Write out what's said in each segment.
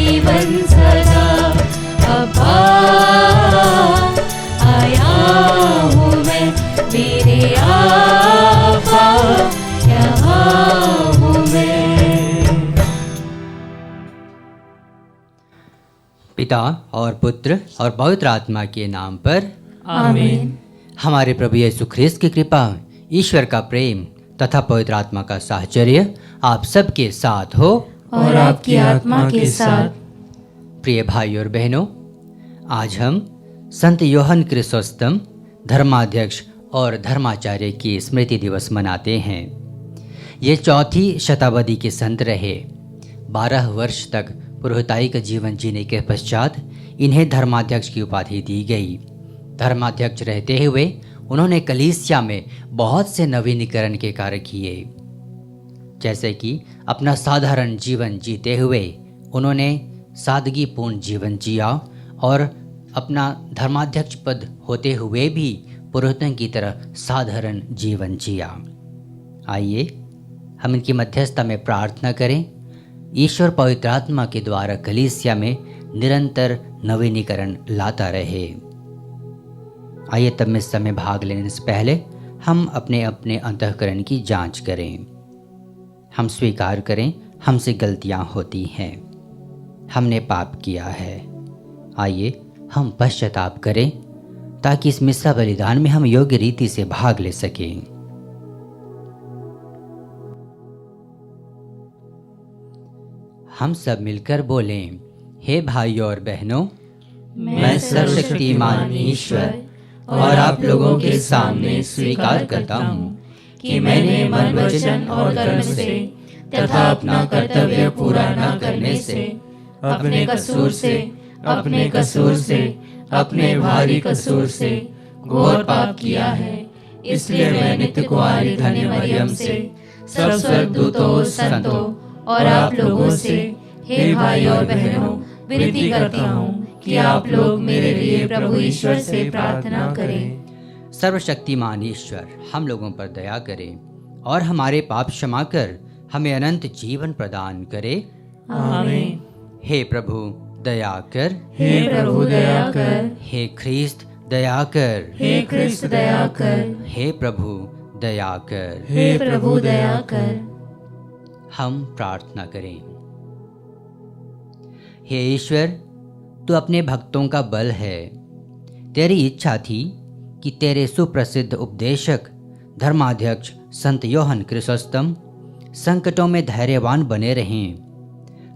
जीवन सदा। अब्बा आया हूँ मैं, मेरे आबा यहाँ हूँ मैं। पिता और पुत्र और पवित्र आत्मा के नाम पर आमीन। हमारे प्रभु यीशु ख्रिस्त की कृपा, ईश्वर का प्रेम तथा पवित्र आत्मा का साहचर्य आप सबके साथ हो और आपकी आत्मा के साथ। प्रिय भाई और बहनों, आज हम संत योहन क्रिसोस्टम धर्माध्यक्ष और धर्माचार्य की स्मृति दिवस मनाते हैं। ये 4वीं शताब्दी के संत रहे। 12 वर्ष तक पुरोहिताई का जीवन जीने के पश्चात इन्हें धर्माध्यक्ष की उपाधि दी गई। धर्माध्यक्ष रहते हुए उन्होंने कलीसिया में बहुत से नवीनीकरण के कार्य किए, जैसे कि अपना साधारण जीवन जीते हुए उन्होंने सादगीपूर्ण जीवन जिया और अपना धर्माध्यक्ष पद होते हुए भी पुरोहितों की तरह साधारण जीवन जिया। आइए हम इनकी मध्यस्थता में प्रार्थना करें, ईश्वर पवित्र आत्मा के द्वारा कलीसिया में निरंतर नवीनीकरण लाता रहे। आइए तब में समय भाग लेने से पहले हम अपने अपने अंतःकरण की जांच करें। हम स्वीकार करें हमसे गलतियां होती हैं, हमने पाप किया है। आइए हम पश्चाताप करें ताकि इस मिस्सा बलिदान में हम योग्य रीति से भाग ले सकें। हम सब मिलकर बोलें, हे भाइयों और बहनों, मैं सर्वशक्तिमान ईश्वर और आप लोगों के सामने स्वीकार करता हूँ कि मैंने मन, वचन और कर्म से तथा अपना कर्तव्य पूरा न करने से, अपने कसूर से, अपने भारी कसूर से घोर पाप किया है। इसलिए मैं नित्य कुंवारी धन्य मरियम से, सब स्वर्गदूतों, संतों और आप लोगों से, हे भाई और बहनों, विनती करता हूँ कि आप लोग मेरे लिए प्रभु ईश्वर से प्रार्थना करें। सर्वशक्तिमान ईश्वर हम लोगों पर दया करे और हमारे पाप क्षमा कर हमें अनंत जीवन प्रदान करे। आमीन। हे प्रभु दया कर, हे प्रभु दया कर, हे ख्रिस्त दया कर, हे ख्रिस्त दया कर, हे प्रभु दया कर, हे प्रभु दया कर। हम प्रार्थना करें। हे ईश्वर, तू अपने भक्तों का बल है। तेरी इच्छा थी कि तेरे सुप्रसिद्ध उपदेशक धर्माध्यक्ष संत योहन क्रिसोस्टम संकटों में धैर्यवान बने रहें।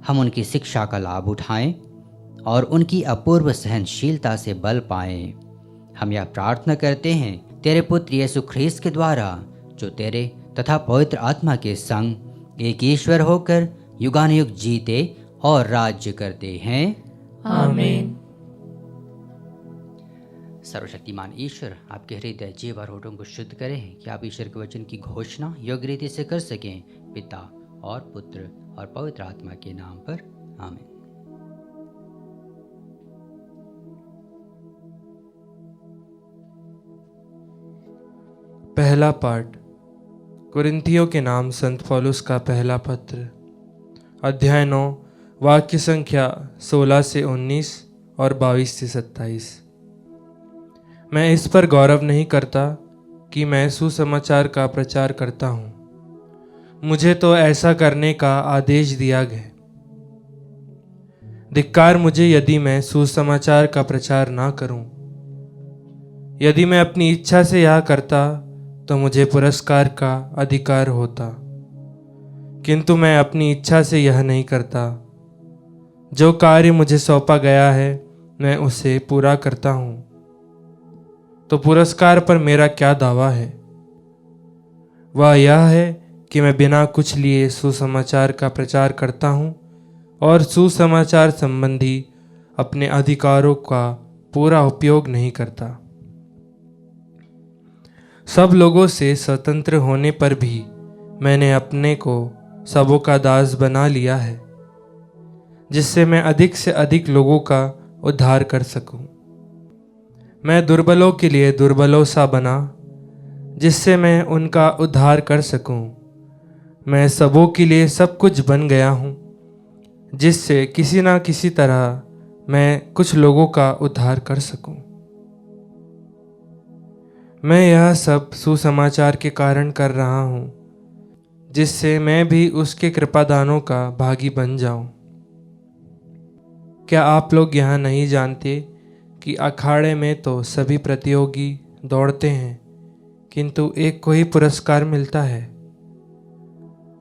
हम उनकी शिक्षा का लाभ उठाएं और उनकी अपूर्व सहनशीलता से बल पाएं। हम यह प्रार्थना करते हैं तेरे पुत्र यीशु ख्रिस्त के द्वारा, जो तेरे तथा पवित्र आत्मा के संग एक ईश्वर होकर युगानुयुग जीते और राज्य करते हैं। आमीन। सर्वशक्तिमान ईश्वर आपके हृदय, जीव और होठों को शुद्ध करें कि आप ईश्वर के वचन की घोषणा योग्य रीति से कर सकें। पिता और पुत्र और पवित्र आत्मा के नाम पर आमीन। पहला पाठ कुरिन्थियों के नाम संत पौलुस का पहला पत्र, अध्याय 9, वाक्य संख्या 16 से 19 और 22 से 27। मैं इस पर गौरव नहीं करता कि मैं सुसमाचार का प्रचार करता हूँ। मुझे तो ऐसा करने का आदेश दिया गया। धिक्कार मुझे यदि मैं सुसमाचार का प्रचार ना करूं। यदि मैं अपनी इच्छा से यह करता तो मुझे पुरस्कार का अधिकार होता, किंतु मैं अपनी इच्छा से यह नहीं करता। जो कार्य मुझे सौंपा गया है मैं उसे पूरा करता हूँ, तो पुरस्कार पर मेरा क्या दावा है? वह यह है कि मैं बिना कुछ लिए सुसमाचार का प्रचार करता हूँ और सुसमाचार संबंधी अपने अधिकारों का पूरा उपयोग नहीं करता। सब लोगों से स्वतंत्र होने पर भी मैंने अपने को सबों का दास बना लिया है, जिससे मैं अधिक से अधिक लोगों का उद्धार कर सकूं। मैं दुर्बलों के लिए दुर्बलों सा बना, जिससे मैं उनका उद्धार कर सकूं। मैं सबों के लिए सब कुछ बन गया हूं, जिससे किसी ना किसी तरह मैं कुछ लोगों का उद्धार कर सकूं। मैं यह सब सुसमाचार के कारण कर रहा हूं, जिससे मैं भी उसके कृपादानों का भागी बन जाऊं। क्या आप लोग यह नहीं जानते कि अखाड़े में तो सभी प्रतियोगी दौड़ते हैं, किंतु एक को ही पुरस्कार मिलता है।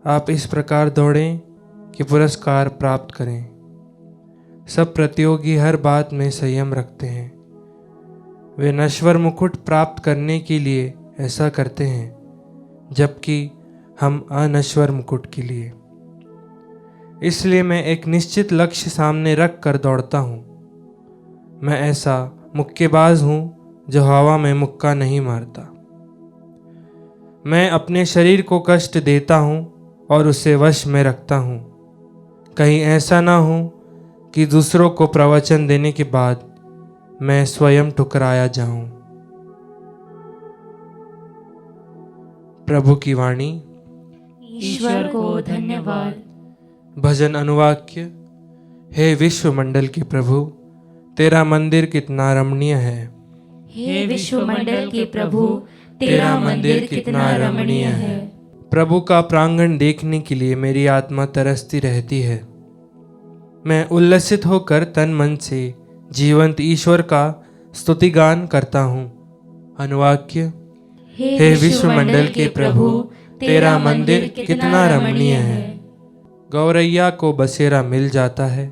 आप इस प्रकार दौड़ें कि पुरस्कार प्राप्त करें। सब प्रतियोगी हर बात में संयम रखते हैं। वे नश्वर मुकुट प्राप्त करने के लिए ऐसा करते हैं, जबकि हम अनश्वर मुकुट के लिए। इसलिए मैं एक निश्चित लक्ष्य सामने रख कर दौड़ता हूँ। मैं ऐसा मुक्केबाज हूँ जो हवा में मुक्का नहीं मारता। मैं अपने शरीर को कष्ट देता हूँ और उसे वश में रखता हूँ, कहीं ऐसा ना हो कि दूसरों को प्रवचन देने के बाद मैं स्वयं ठुकराया जाऊं। प्रभु की वाणी। ईश्वर को धन्यवाद। भजन अनुवाक्य। हे विश्व मंडल के प्रभु, तेरा मंदिर कितना रमणीय है। हे विश्व मंडल के प्रभु, तेरा मंदिर कितना रमणीय है। प्रभु का प्रांगण देखने के लिए मेरी आत्मा तरसती रहती है। मैं उल्लसित होकर तन मन से जीवंत ईश्वर का स्तुतिगान करता हूँ। अनुवाक्य। हे विश्व मंडल के प्रभु, तेरा मंदिर कितना रमणीय है। गौरैया को बसेरा मिल जाता है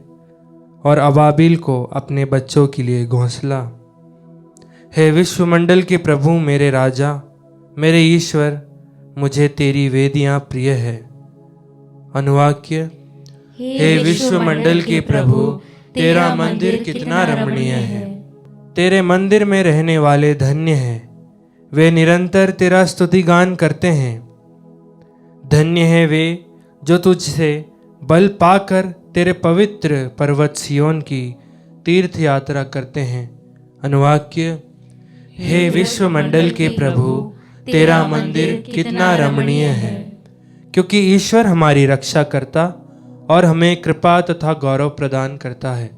और अबाबिल को अपने बच्चों के लिए घोंसला। हे विश्व मंडल के प्रभु, मेरे राजा, मेरे ईश्वर, मुझे तेरी वेदियां प्रिय है। अनुवाक्य। हे विश्व मंडल के प्रभु, तेरा मंदिर कितना रमणीय है। तेरे मंदिर में रहने वाले धन्य हैं, वे निरंतर तेरा स्तुतिगान करते हैं। धन्य है वे जो तुझसे बल पाकर तेरे पवित्र पर्वत सियोन की तीर्थ यात्रा करते हैं। अनुवाक्य। हे विश्व मंडल के प्रभु, तेरा मंदिर कितना रमणीय है। क्योंकि ईश्वर हमारी रक्षा करता और हमें कृपा तथा गौरव प्रदान करता है।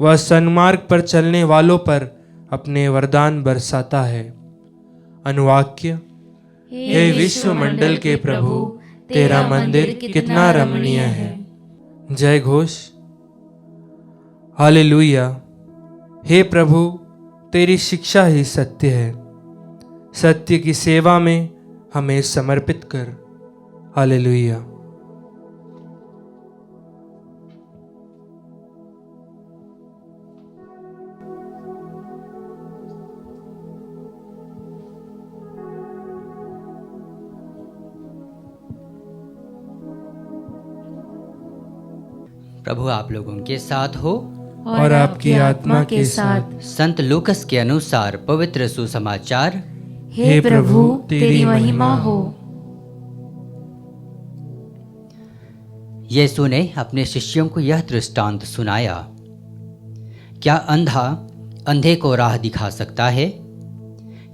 वह सन्मार्ग पर चलने वालों पर अपने वरदान बरसाता है। अनुवाक्य। हे विश्व मंडल के प्रभु, तेरा मंदिर कितना रमणीय है। जय घोष। हालेलुया। हे प्रभु, तेरी शिक्षा ही सत्य है। सत्य की सेवा में हमें समर्पित कर। हालेलुया। प्रभु आप लोगों के साथ हो और आपकी आत्मा के साथ। संत लूकस के अनुसार पवित्र सुसमाचार। हे प्रभु, तेरी महिमा हो। यीशु ने अपने शिष्यों को यह दृष्टांत सुनाया। क्या अंधा अंधे को राह दिखा सकता है?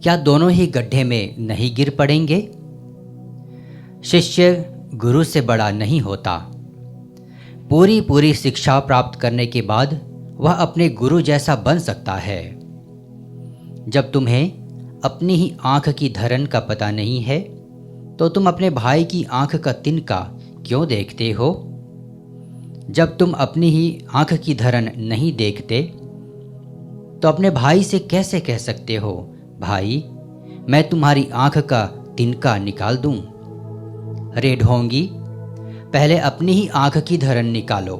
क्या दोनों ही गड्ढे में नहीं गिर पड़ेंगे? शिष्य गुरु से बड़ा नहीं होता। पूरी शिक्षा प्राप्त करने के बाद वह अपने गुरु जैसा बन सकता है। जब तुम्हें अपनी ही आंख की धरन का पता नहीं है, तो तुम अपने भाई की आंख का तिनका क्यों देखते हो? जब तुम अपनी ही आंख की धरन नहीं देखते, तो अपने भाई से कैसे कह सकते हो, भाई मैं तुम्हारी आंख का तिनका निकाल दूं? रे ढोंगी, पहले अपनी ही आंख की धरन निकालो,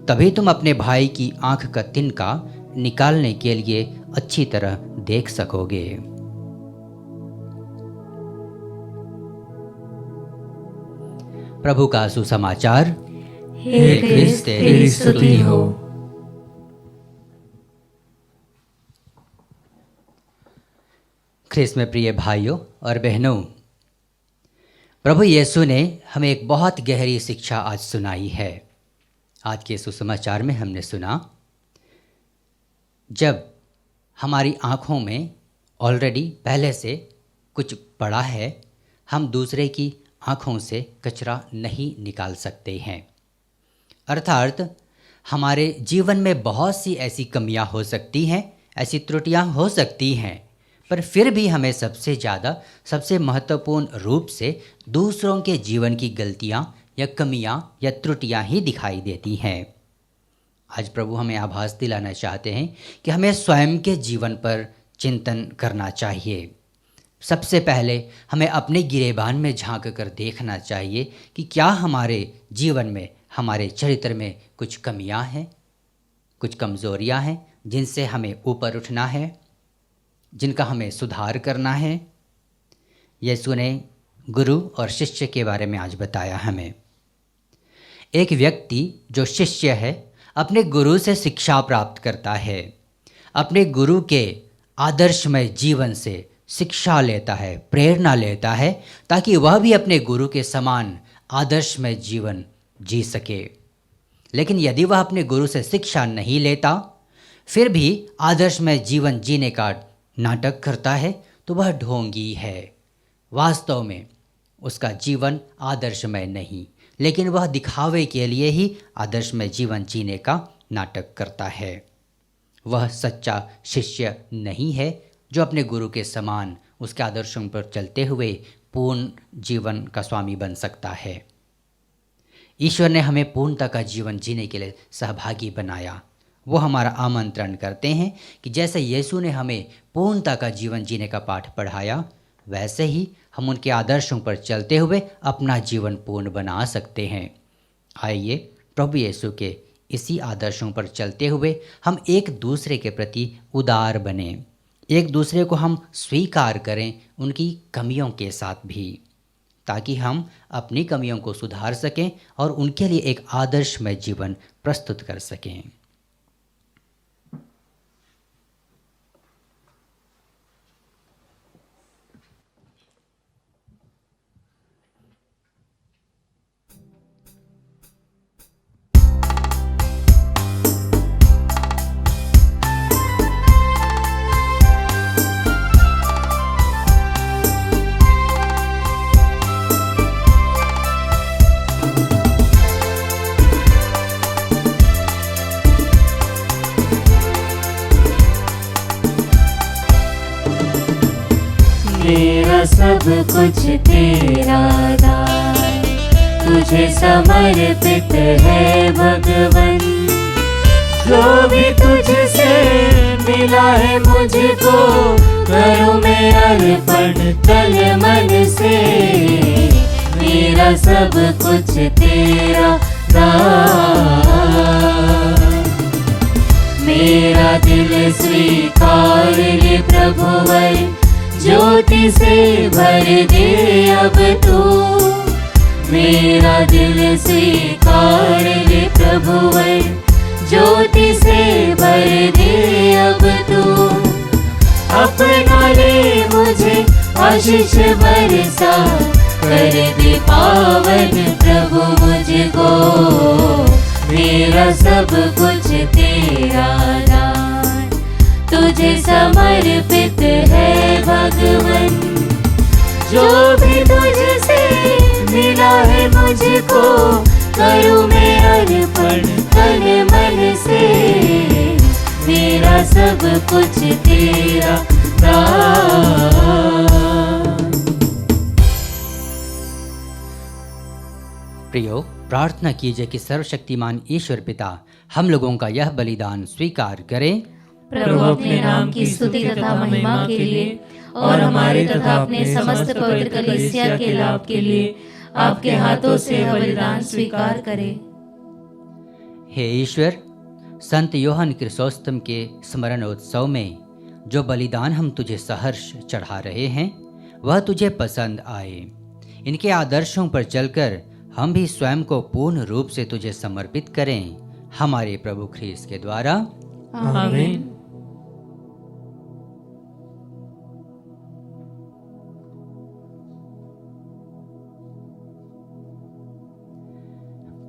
तभी तुम अपने भाई की आंख का तिनका निकालने के लिए अच्छी तरह देख सकोगे। प्रभु का सुसमाचार। हे क्रिस्त, तेरी स्तुति हो। ख्रिस्त में प्रिय भाइयों और बहनों, प्रभु यीशु ने हमें एक बहुत गहरी शिक्षा आज सुनाई है। आज के सुसमाचार में हमने सुना, जब हमारी आँखों में ऑलरेडी पहले से कुछ पड़ा है, हम दूसरे की आँखों से कचरा नहीं निकाल सकते हैं। अर्थात हमारे जीवन में बहुत सी ऐसी कमियां हो सकती हैं, ऐसी त्रुटियां हो सकती हैं, पर फिर भी हमें सबसे ज़्यादा, सबसे महत्वपूर्ण रूप से दूसरों के जीवन की गलतियां या कमियां या त्रुटियां ही दिखाई देती हैं। आज प्रभु हमें आभास दिलाना चाहते हैं कि हमें स्वयं के जीवन पर चिंतन करना चाहिए। सबसे पहले हमें अपने गिरेबान में झांक कर देखना चाहिए कि क्या हमारे जीवन में, हमारे चरित्र में कुछ कमियां हैं, कुछ कमज़ोरियां हैं जिनसे हमें ऊपर उठना है, जिनका हमें सुधार करना है। यीशु ने गुरु और शिष्य के बारे में आज बताया हमें। एक व्यक्ति जो शिष्य है अपने गुरु से शिक्षा प्राप्त करता है, अपने गुरु के आदर्शमय जीवन से शिक्षा लेता है, प्रेरणा लेता है, ताकि वह भी अपने गुरु के समान आदर्शमय जीवन जी सके। लेकिन यदि वह अपने गुरु से शिक्षा नहीं लेता, फिर भी आदर्शमय जीवन जीने का नाटक करता है, तो वह ढोंगी है। वास्तव में उसका जीवन आदर्शमय नहीं, लेकिन वह दिखावे के लिए ही आदर्शमय जीवन जीने का नाटक करता है। वह सच्चा शिष्य नहीं है जो अपने गुरु के समान, उसके आदर्शों पर चलते हुए पूर्ण जीवन का स्वामी बन सकता है। ईश्वर ने हमें पूर्णता का जीवन जीने के लिए सहभागी बनाया। वो हमारा आमंत्रण करते हैं कि जैसे यीशु ने हमें पूर्णता का जीवन जीने का पाठ पढ़ाया, वैसे ही हम उनके आदर्शों पर चलते हुए अपना जीवन पूर्ण बना सकते हैं। आइए प्रभु यीशु के इसी आदर्शों पर चलते हुए हम एक दूसरे के प्रति उदार बने, एक दूसरे को हम स्वीकार करें उनकी कमियों के साथ भी, ताकि हम अपनी कमियों को सुधार सकें और उनके लिए एक आदर्शमय जीवन प्रस्तुत कर सकें। मेरा सब कुछ तेरा दान, तुझे समर्पित है भगवन। जो भी तुझसे मिला है मुझको, करूं मैं अर्पण तन मन से। मेरा सब कुछ तेरा दान, मेरा दिल स्वीकार ले प्रभुवर, ज्योति से भर दे अब तू। मेरा दिल स्वीकार ले प्रभुवर, ज्योति से भर दे अब तू। अपना ले मुझे आशीष बरसा, कर दे पावन प्रभु मुझको। मेरा सब कुछ तेरा दान, तुझे समर्पित है भगवन। जो भी तुझसे मिला है मुझको, करूं मैं अर्पण तन मन से। मेरा सब कुछ तेरा दान। प्रियो, प्रार्थना कीजिए कि सर्वशक्तिमान ईश्वर पिता हम लोगों का यह बलिदान स्वीकार करें। प्रभु अपने नाम की स्तुति तथा महिमा के लिए और हमारे तथा अपने समस्त पवित्र कलीसिया के लाभ के लिए आपके हाथों से यह बलिदान स्वीकार करें। हे ईश्वर, संत योहन क्रिसोस्तम के स्मरणोत्सव में जो बलिदान हम तुझे सहर्ष चढ़ा रहे हैं, वह तुझे पसंद आए। इनके आदर्शों पर चलकर हम भी स्वयं को पूर्ण रूप से तुझे समर्पित करें, हमारे प्रभु ख्रीस्त के द्वारा। आमीन।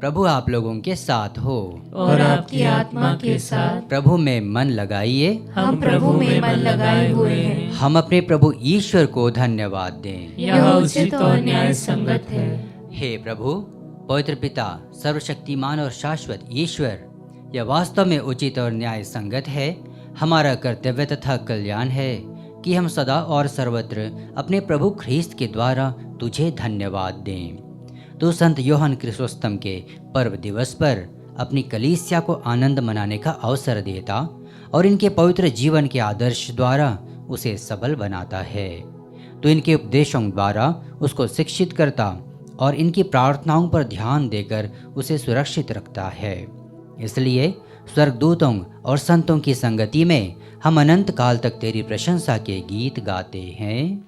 प्रभु आप लोगों के साथ हो और आपकी आत्मा के साथ। प्रभु में मन लगाइए। हम प्रभु में मन लगाए हुए हैं। हम अपने प्रभु ईश्वर को धन्यवाद दें। यह उचित और न्याय संगत है। हे प्रभु, पवित्र पिता, सर्वशक्तिमान और शाश्वत ईश्वर, यह वास्तव में उचित और न्याय संगत है, हमारा कर्तव्य तथा कल्याण है कि हम सदा और सर्वत्र अपने प्रभु ख्रीस्त के द्वारा तुझे धन्यवाद दें। तू संत योहन क्रिसोस्तम के पर्व दिवस पर अपनी कलीसिया को आनंद मनाने का अवसर देता और इनके पवित्र जीवन के आदर्श द्वारा उसे सबल बनाता है। तो इनके उपदेशों द्वारा उसको शिक्षित करता और इनकी प्रार्थनाओं पर ध्यान देकर उसे सुरक्षित रखता है। इसलिए स्वर्गदूतों और संतों की संगति में हम अनंत काल तक तेरी प्रशंसा के गीत गाते हैं।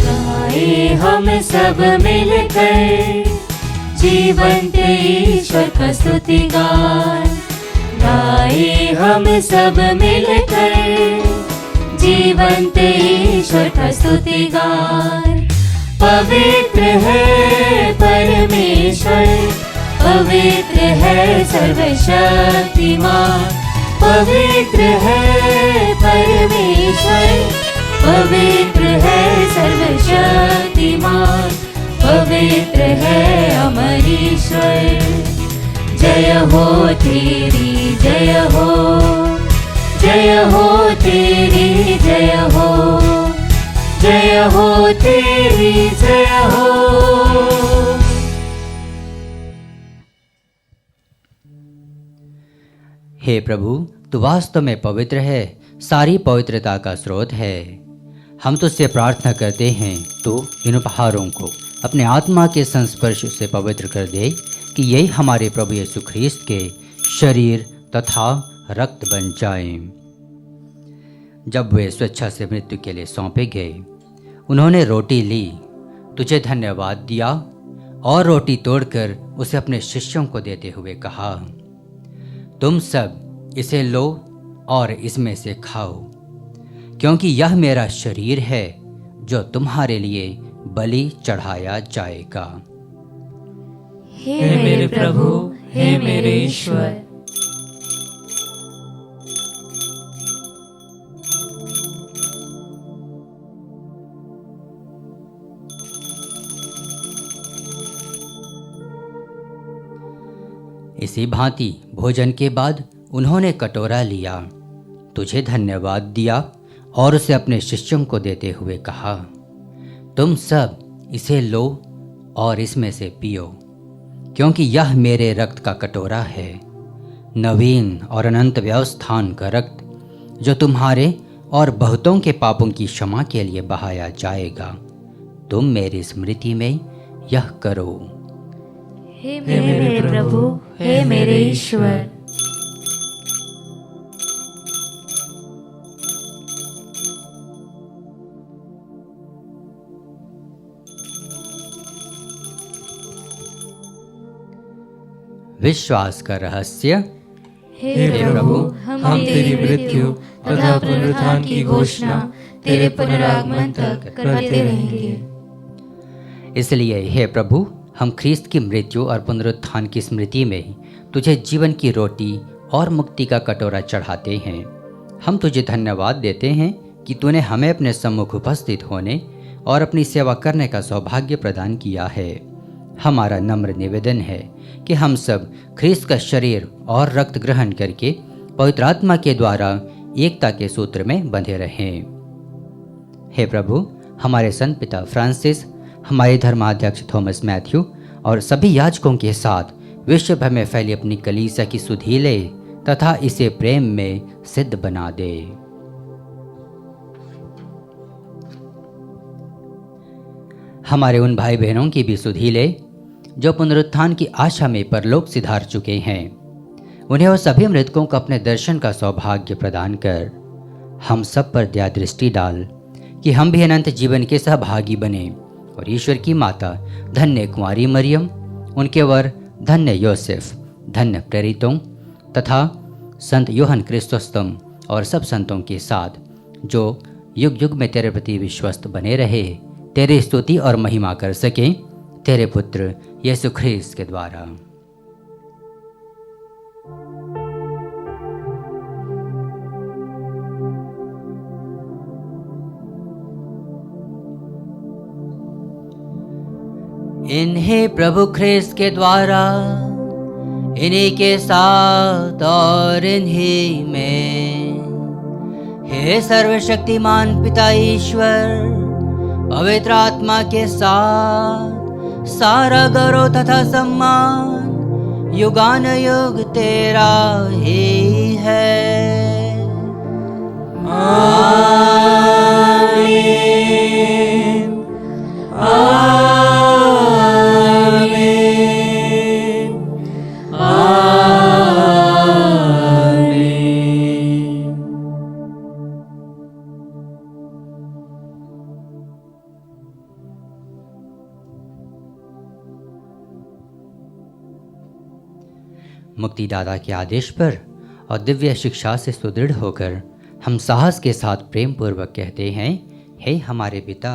गाए हम सब मिलकर जीवंत ईश्वर का स्तुति गान। गाए हम सब मिलकर जीवंत ईश्वर का स्तुति गान। पवित्र है परमेश्वर, पवित्र है सर्वशक्तिमान, पवित्र है परमेश्वर, पवित्र है सर्वशक्तिमान, पवित्र है अमर ईश्वर। जय हो तेरी जय हो, जय हो तेरी जय हो, जय हो तेरी जय हो। हे प्रभु, तू वास्तव में पवित्र है, सारी पवित्रता का स्रोत है। हम तुझसे प्रार्थना करते हैं तो इन उपहारों को अपने आत्मा के संस्पर्श से पवित्र कर दे कि यही हमारे प्रभु यीशु ख्रीस्त के शरीर तथा रक्त बन जाएं। जब वे स्वेच्छा से मृत्यु के लिए सौंपे गए, उन्होंने रोटी ली, तुझे धन्यवाद दिया और रोटी तोड़कर उसे अपने शिष्यों को देते हुए कहा, तुम सब इसे लो और इसमें से खाओ, क्योंकि यह मेरा शरीर है जो तुम्हारे लिए बलि चढ़ाया जाएगा। हे मेरे प्रभु, हे मेरे ईश्वर। इसी भांति भोजन के बाद उन्होंने कटोरा लिया, तुझे धन्यवाद दिया और उसे अपने शिष्यों को देते हुए कहा, तुम सब इसे लो और इसमें से पियो, क्योंकि यह मेरे रक्त का कटोरा है, नवीन और अनंत व्यवस्थान का रक्त, जो तुम्हारे और बहुतों के पापों की क्षमा के लिए बहाया जाएगा। तुम मेरी स्मृति में यह करो। हे मेरे प्रभु, हे मेरे ईश्वर। विश्वास का रहस्य। हे प्रभु, हम तेरी मृत्यु तथा पुनरुत्थान की घोषणा तेरे पुनरागमन तक करते रहेंगे। इसलिए हे प्रभु, हम ख्रीस्त की मृत्यु और पुनरुत्थान की स्मृति में तुझे जीवन की रोटी और मुक्ति का कटोरा चढ़ाते हैं। हम तुझे धन्यवाद देते हैं कि तूने हमें अपने सम्मुख उपस्थित होने और अपनी सेवा करने का सौभाग्य प्रदान किया है। हमारा नम्र निवेदन है कि हम सब ख्रीस्त का शरीर और रक्त ग्रहण करके पवित्र आत्मा के द्वारा एकता के सूत्र में बंधे रहें। हे प्रभु, हमारे संत पिता फ्रांसिस, हमारे धर्माध्यक्ष थॉमस मैथ्यू और सभी याजकों के साथ विश्व भर में फैली अपनी कलीसिया की सुधि ले तथा इसे प्रेम में सिद्ध बना दे। हमारे उन भाई बहनों की भी सुधि ले जो पुनरुत्थान की आशा में परलोक सिधार चुके हैं। उन्हें और सभी मृतकों को अपने दर्शन का सौभाग्य प्रदान कर हम सब पर दया दृष्टि डाल कि हम भी अनंत जीवन के सहभागी बने और ईश्वर की माता धन्य कुंवारी मरियम, उनके वर धन्य योसेफ, धन्य प्रेरितों तथा संत योहन क्रिसोस्तम और सब संतों के साथ जो युग युग में तेरे प्रति विश्वस्त बने रहे, तेरी स्तुति और महिमा कर सकें, तेरे पुत्र यीशु ख्रीस्त के द्वारा। इन्हें प्रभु ख्रिस्त के द्वारा, इन्हीं के साथ और इन्हीं में, हे सर्वशक्तिमान पिता ईश्वर, पवित्र आत्मा के साथ सारा गौरव तथा सम्मान युगानुयुग तेरा ही है। आमीन। आमीन। आमीन। मुक्तिदाता के आदेश पर और दिव्य शिक्षा से सुदृढ़ होकर हम साहस के साथ प्रेम पूर्वक कहते हैं, हे हमारे पिता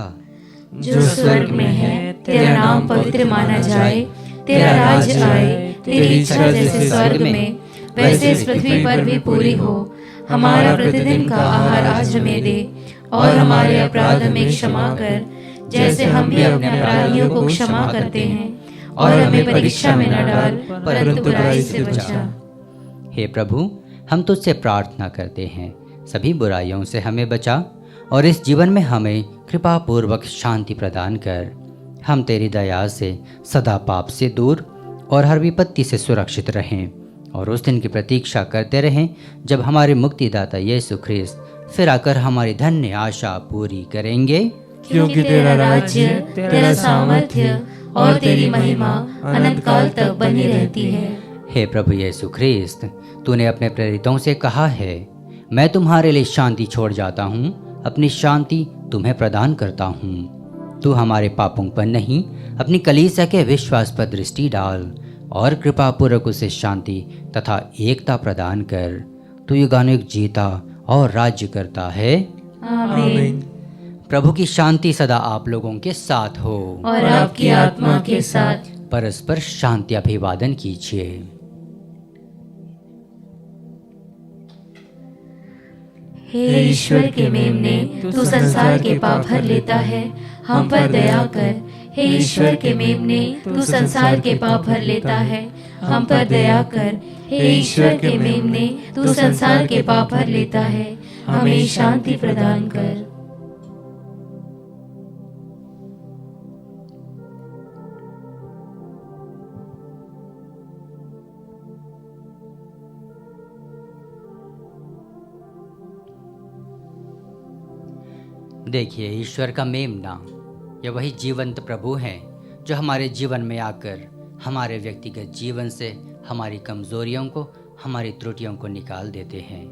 जो स्वर्ग में है, तेरा नाम पवित्र माना जाए, तेरा राज्य आए, तेरी इच्छा जैसे स्वर्ग में वैसे इस पृथ्वी पर भी पूरी हो। हमारा प्रतिदिन का आहार आज हमें दे, और हमारे अपराध हमें क्षमा कर, जैसे हम भी अपने अपराधियों को क्षमा करते हैं, और हमें परीक्षा में न डाल, परंतु बुराई से बचा। हे प्रभु, हम तुझसे प्रार्थना करते हैं, सभी बुराइयों से हमें बचा और इस जीवन में हमें कृपा पूर्वक शांति प्रदान कर। हम तेरी दया से सदा पाप से दूर और हर विपत्ति से सुरक्षित रहें, और उस दिन की प्रतीक्षा करते रहें जब हमारे मुक्तिदाता यीशु ख्रिस्त फिर आकर हमारी धन्य आशा पूरी करेंगे। क्योंकि तेरा राज्य, तेरा सामर्थ्य और तेरी महिमा अनंत काल तक बनी रहती है। हे प्रभु यीशु ख्रिस्त, तूने अपने प्रेरितों से कहा है, मैं तुम्हारे लिए शांति छोड़ जाता हूँ, अपनी शांति तुम्हें प्रदान करता हूँ। तू हमारे पापों पर नहीं, अपनी कलीसिया के विश्वास पर दृष्टि डाल और कृपा पूर्वक उसे शांति तथा एकता प्रदान कर। तू युगानुयुग जीता और राज्य करता है। आमीन। प्रभु की शांति सदा आप लोगों के साथ हो, और आपकी आत्मा के साथ। परस्पर शांति अभिवादन कीजिए। हे ईश्वर के मेमने, तू संसार के पाप भर लेता है, हम पर दया कर। हे ईश्वर के मेमने, तू संसार के पाप भर लेता है, हम पर दया कर। हे ईश्वर के मेमने, तू संसार के पाप भर लेता है, हमें शांति प्रदान कर। देखिए, ईश्वर का मेमना, यह वही जीवंत प्रभु हैं जो हमारे जीवन में आकर हमारे व्यक्तिगत जीवन से हमारी कमजोरियों को, हमारी त्रुटियों को निकाल देते हैं।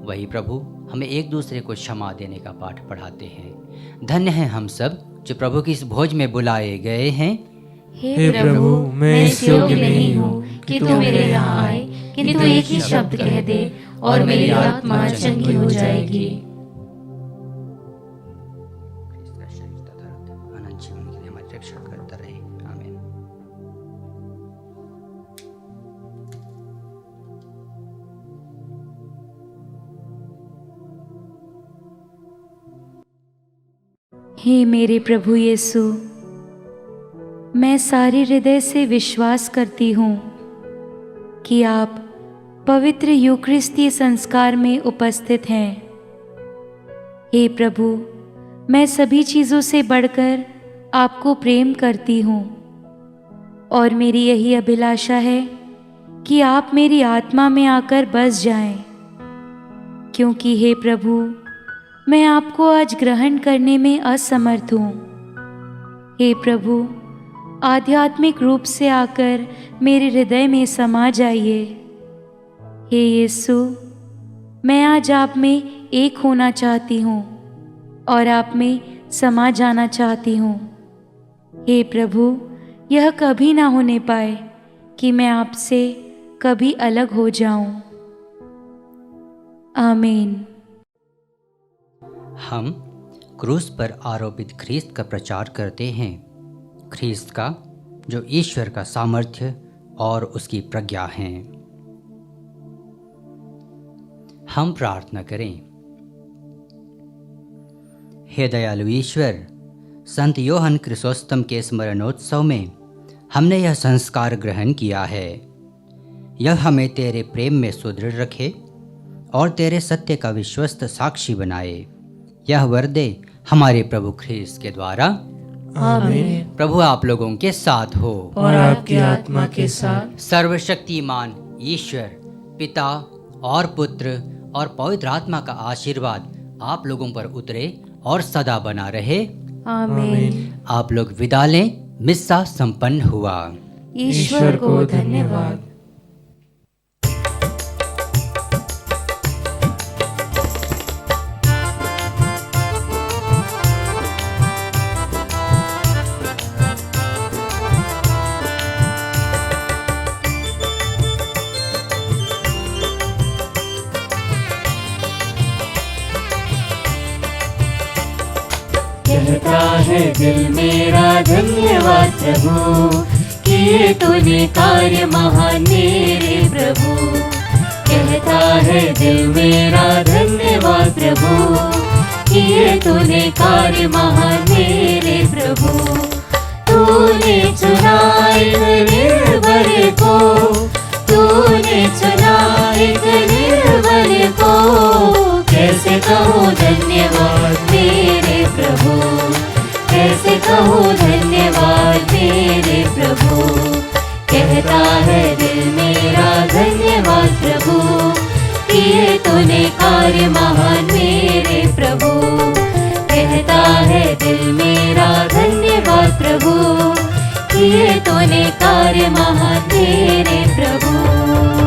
वही प्रभु हमें एक दूसरे को क्षमा देने का पाठ पढ़ाते हैं। धन्य हैं हम सब जो प्रभु की इस भोज में बुलाए गए हैं। हे प्रभु, मैं इस योग्य नहीं हूँ कि तू मेरे यहाँ आए, किंतु एक ही शब्द कह दे और मेरी आत्मा चंगी हो जाएगी। हे मेरे प्रभु यीशु, मैं सारे हृदय से विश्वास करती हूँ कि आप पवित्र यूकरिस्तीय संस्कार में उपस्थित हैं। हे प्रभु, मैं सभी चीज़ों से बढ़कर आपको प्रेम करती हूँ, और मेरी यही अभिलाषा है कि आप मेरी आत्मा में आकर बस जाएं, क्योंकि हे प्रभु, मैं आपको आज ग्रहण करने में असमर्थ हूँ। हे प्रभु, आध्यात्मिक रूप से आकर मेरे हृदय में समा जाइए। हे यीशु, मैं आज आप में एक होना चाहती हूँ और आप में समा जाना चाहती हूँ। हे प्रभु, यह कभी ना होने पाए कि मैं आपसे कभी अलग हो जाऊं। आमीन। हम क्रूस पर आरोपित ख्रीस्त का प्रचार करते हैं, ख्रीस्त का जो ईश्वर का सामर्थ्य और उसकी प्रज्ञा है। हम प्रार्थना करें। हे दयालु ईश्वर, संत योहन क्रिसोस्तम के स्मरणोत्सव में हमने यह संस्कार ग्रहण किया है। यह हमें तेरे प्रेम में सुदृढ़ रखे और तेरे सत्य का विश्वस्त साक्षी बनाए। यह वर दे हमारे प्रभु ख्रीस्त के द्वारा। आमीन। प्रभु आप लोगों के साथ हो और आपकी आत्मा के साथ। सर्वशक्तिमान ईश्वर पिता और पुत्र और पवित्र आत्मा का आशीर्वाद आप लोगों पर उतरे और सदा बना रहे। आमीन। आप लोग विदा लें। मिस्सा संपन्न हुआ। ईश्वर को धन्यवाद। कहता है दिल मेरा धन्यवाद प्रभु, किए तूने कार्य महान मेरे प्रभु। कहता है दिल मेरा धन्यवाद प्रभु, किए तूने कार्य महान मेरे प्रभु। तूने चुना एक निर्बल को, तूने चुना एक निर्बल को। कैसे कहूँ धन्यवाद मेरे प्रभु, कैसे कहूँ धन्यवाद मेरे प्रभु। कहता है दिल मेरा धन्यवाद प्रभु, किए तूने कार्य महान मेरे प्रभु। कहता है दिल मेरा धन्यवाद प्रभु, किए तूने कार्य महान मेरे प्रभु।